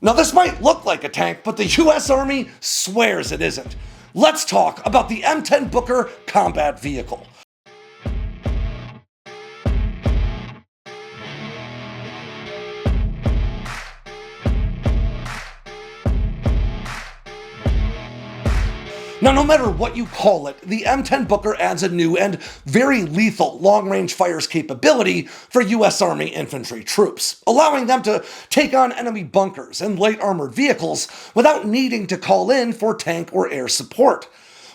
Now this might look like a tank, but the US Army swears it isn't. Let's talk about the M10 Booker Combat Vehicle. Now, no matter what you call it, the M10 Booker adds a new and very lethal long-range fires capability for US Army infantry troops, allowing them to take on enemy bunkers and light armored vehicles without needing to call in for tank or air support.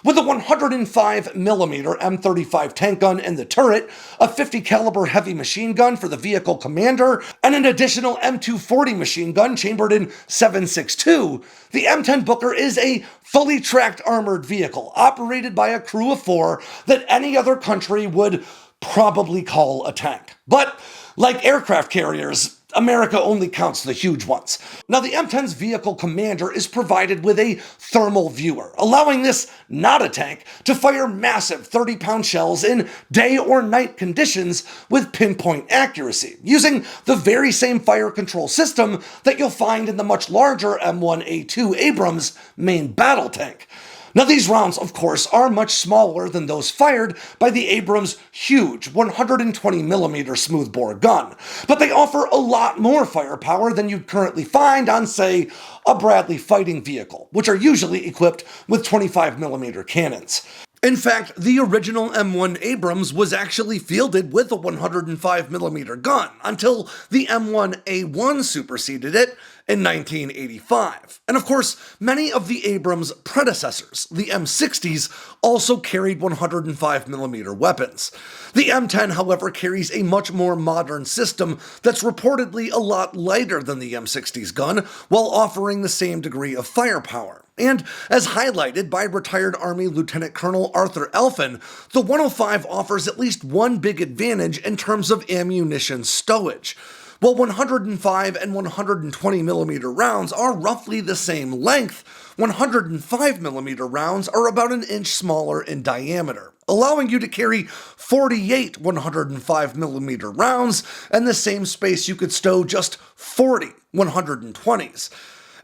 With a 105mm M35 tank gun in the turret, a 50 caliber heavy machine gun for the vehicle commander, and an additional M240 machine gun chambered in 7.62, the M10 Booker is a fully tracked armored vehicle operated by a crew of 4 that any other country would probably call a tank. But like aircraft carriers, America only counts the huge ones. Now, the M10's vehicle commander is provided with a thermal viewer, allowing this not a tank to fire massive 30-pound shells in day or night conditions with pinpoint accuracy, using the very same fire control system that you'll find in the much larger M1A2 Abrams main battle tank. Now, these rounds, of course, are much smaller than those fired by the Abrams' huge 120mm smoothbore gun, but they offer a lot more firepower than you'd currently find on, say, a Bradley fighting vehicle, which are usually equipped with 25mm cannons. In fact, the original M1 Abrams was actually fielded with a 105mm gun until the M1A1 superseded it in 1985. And of course, many of the Abrams' predecessors, the M60s, also carried 105mm weapons. The M10, however, carries a much more modern system that's reportedly a lot lighter than the M60's gun, while offering the same degree of firepower. And as highlighted by retired Army Lieutenant Colonel Arthur Elfin, the 105 offers at least one big advantage in terms of ammunition stowage. While 105 and 120mm rounds are roughly the same length, 105mm rounds are about an inch smaller in diameter, allowing you to carry 48 105mm rounds in the same space you could stow just 40 120s.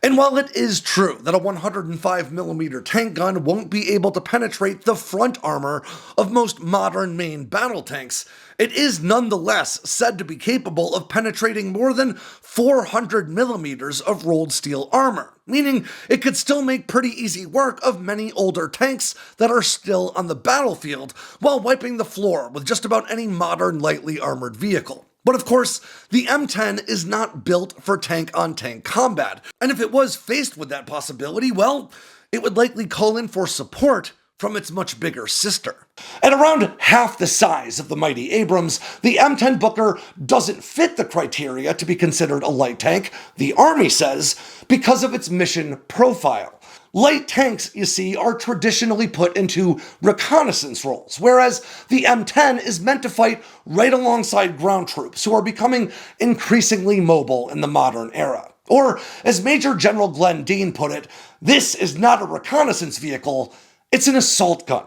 And while it is true that a 105mm tank gun won't be able to penetrate the front armor of most modern main battle tanks, it is nonetheless said to be capable of penetrating more than 400mm of rolled steel armor, meaning it could still make pretty easy work of many older tanks that are still on the battlefield while wiping the floor with just about any modern lightly armored vehicle. But of course, the M10 is not built for tank-on-tank combat, and if it was faced with that possibility, well, it would likely call in for support from its much bigger sister. At around half the size of the mighty Abrams, the M10 Booker doesn't fit the criteria to be considered a light tank, the Army says, because of its mission profile. Light tanks, you see, are traditionally put into reconnaissance roles, whereas the M10 is meant to fight right alongside ground troops who are becoming increasingly mobile in the modern era. Or, as Major General Glenn Dean put it, this is not a reconnaissance vehicle, it's an assault gun.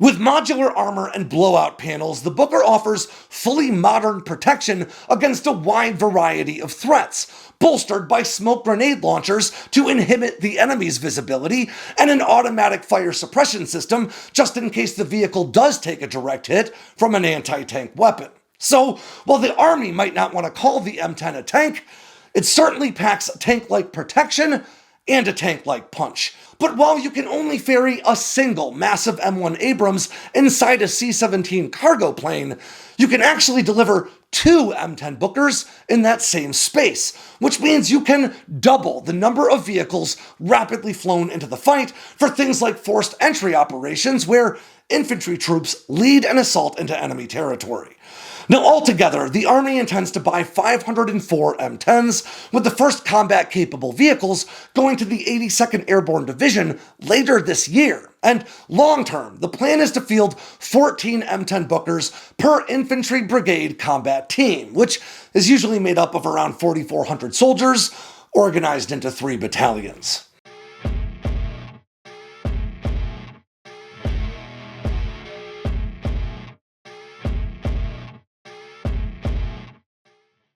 With modular armor and blowout panels, the Booker offers fully modern protection against a wide variety of threats, bolstered by smoke grenade launchers to inhibit the enemy's visibility, and an automatic fire suppression system just in case the vehicle does take a direct hit from an anti-tank weapon. So, while the Army might not want to call the M10 a tank, it certainly packs tank-like protection and a tank-like punch. But while you can only ferry a single massive M1 Abrams inside a C-17 cargo plane, you can actually deliver 2 M10 Bookers in that same space, which means you can double the number of vehicles rapidly flown into the fight for things like forced entry operations where infantry troops lead an assault into enemy territory. Now, altogether, the Army intends to buy 504 M10s, with the first combat-capable vehicles going to the 82nd Airborne Division later this year. And long-term, the plan is to field 14 M10 Bookers per infantry brigade combat team, which is usually made up of around 4,400 soldiers, organized into 3 battalions.